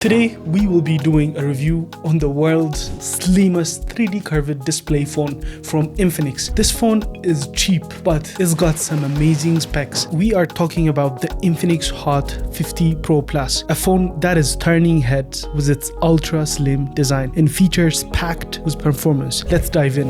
Today, we will be doing a review on the world's slimmest 3D curved display phone from Infinix. This phone is cheap, but it's got some amazing specs. We are talking about the Infinix Hot 50 Pro Plus, a phone that is turning heads with its ultra slim design and features packed with performance. Let's dive in.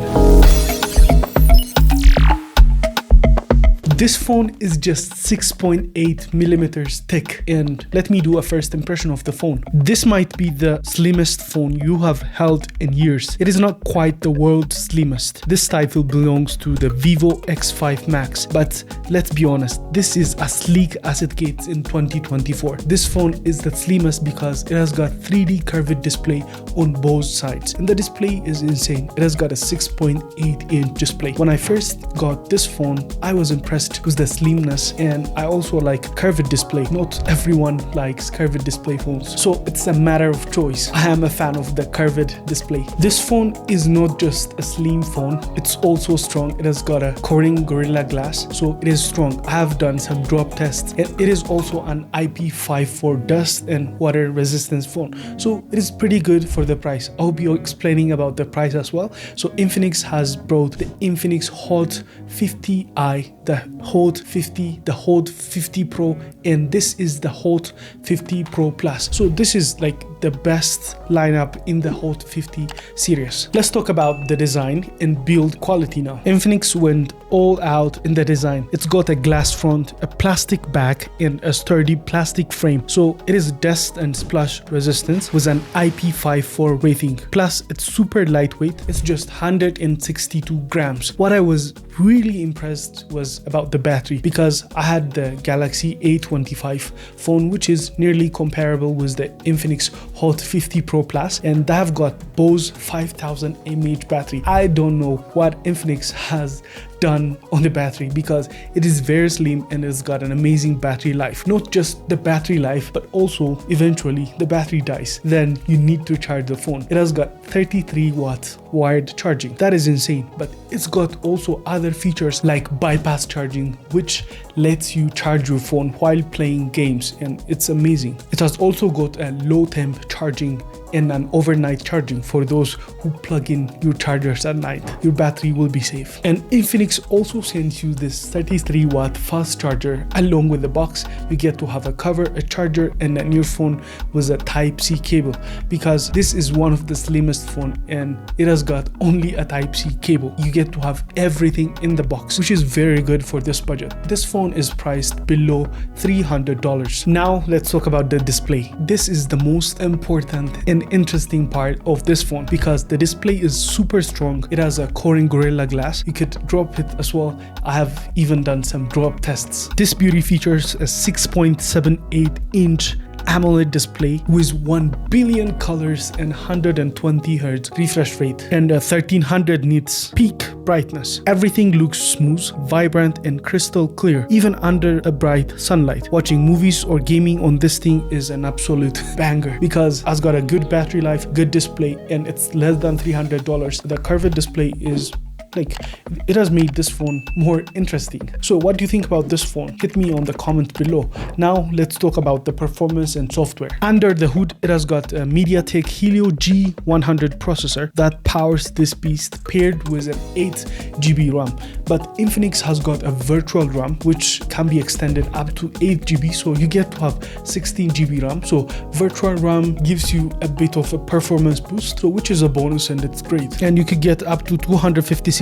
This phone is just 6.8 millimeters thick, and let me do a first impression of the phone. This might be the slimmest phone you have held in years. It is not quite the world's slimmest. This title belongs to the Vivo X5 Max, but let's be honest, this is as sleek as it gets in 2024. This phone is the slimmest because it has got 3D curved display on both sides, and the display is insane. It has got a 6.8-inch display. When I first got this phone, I was impressed with the slimness, and I also like curved display. Not everyone likes curved display phones, so it's a matter of choice. I am a fan of the curved display. This phone is not just a slim phone, it's also strong. It has got a Corning Gorilla Glass, so it is strong. I have done some drop tests, and it is also an IP54 dust and water resistance phone, so it is pretty good for the price. I'll be explaining about the price as well. So Infinix has brought the Infinix Hot 50i, the Hot 50, the Hot 50 Pro, and this is the Hot 50 Pro Plus. So this is like the best lineup in the Hot 50 series. Let's talk about the design and build quality now. Infinix went all out in the design. It's got a glass front, a plastic back, and a sturdy plastic frame. So it is dust and splash resistance with an IP54 rating. Plus it's super lightweight. It's just 162 grams. What I was really impressed was about the battery, because I had the Galaxy A25 phone, which is nearly comparable with the Infinix Hot 50 Pro Plus, and they have got Bose 5000 mAh battery. I don't know what Infinix has done on the battery, because it is very slim and it's got an amazing battery life. Not just the battery life, but also eventually the battery dies, then you need to charge the phone. It has got 33 watt wired charging. That is insane, but it's got also other features like bypass charging, which lets you charge your phone while playing games, and it's amazing. It has also got a low temp charging and an overnight charging for those who plug in your chargers at night. Your battery will be safe. And Infinix also sends you this 33 watt fast charger along with the box. You get to have a cover, a charger, and an earphone with a Type-C cable, because this is one of the slimmest phone and it has got only a Type-C cable. You get to have everything in the box, which is very good for this budget. This phone is priced below $300. Now let's talk about the display. This is the most important and interesting part of this phone, because the display is super strong. It has a Corning Gorilla Glass. You could drop it as well. I have even done some drop tests. This beauty features a 6.78-inch AMOLED display with 1 billion colors and 120 Hz refresh rate and a 1300 nits peak brightness. Everything looks smooth, vibrant, and crystal clear, even under a bright sunlight. Watching movies or gaming on this thing is an absolute banger, because it's got a good battery life, good display, and it's less than $300. The curved display is it has made this phone more interesting. So what do you think about this phone? Hit me on the comment below. Now let's talk about the performance and software. Under the hood, it has got a MediaTek Helio G100 processor that powers this beast, paired with an 8GB RAM. But Infinix has got a virtual RAM which can be extended up to 8GB, so you get to have 16GB RAM. So virtual RAM gives you a bit of a performance boost, so which is a bonus, and it's great. And you could get up to 256GB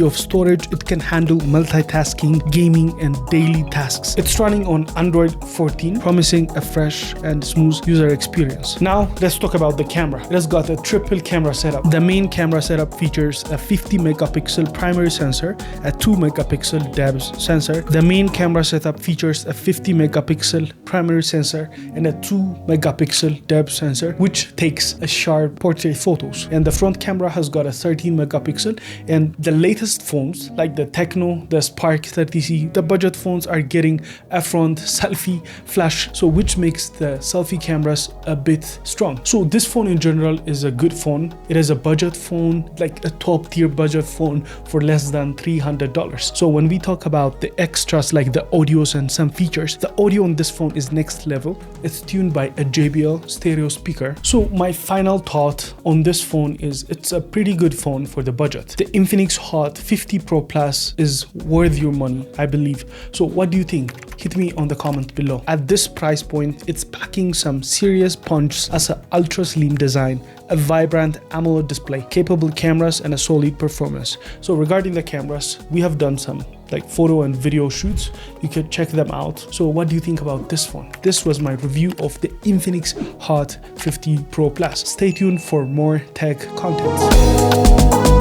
of storage. It can handle multitasking, gaming, and daily tasks. It's running on Android 14, promising a fresh and smooth user experience. Now let's talk about the camera. It has got a triple camera setup. The main camera setup features a 50 megapixel primary sensor, a 2 megapixel depth sensor. The main camera setup features a 50 megapixel primary sensor and a 2 megapixel depth sensor, which takes a sharp portrait photos. And the front camera has got a 13 megapixel, and The latest phones like the Tecno, the Spark 30C, the budget phones are getting a front selfie flash, so which makes the selfie cameras a bit strong. So this phone in general is a good phone. It is a budget phone, like a top tier budget phone for less than $300. So when we talk about the extras like the audios and some features, the audio on this phone is next level. It's tuned by a JBL stereo speaker. So my final thought on this phone is it's a pretty good phone for the budget. The Infinix Hot 50 Pro Plus is worth your money, I believe. So what do you think? Hit me on the comment below. At this price point, it's packing some serious punch as an ultra slim design, a vibrant AMOLED display, capable cameras, and a solid performance. So regarding the cameras, we have done some like photo and video shoots. You can check them out. So what do you think about this phone? This was my review of the Infinix Hot 50 Pro Plus. Stay tuned for more tech content.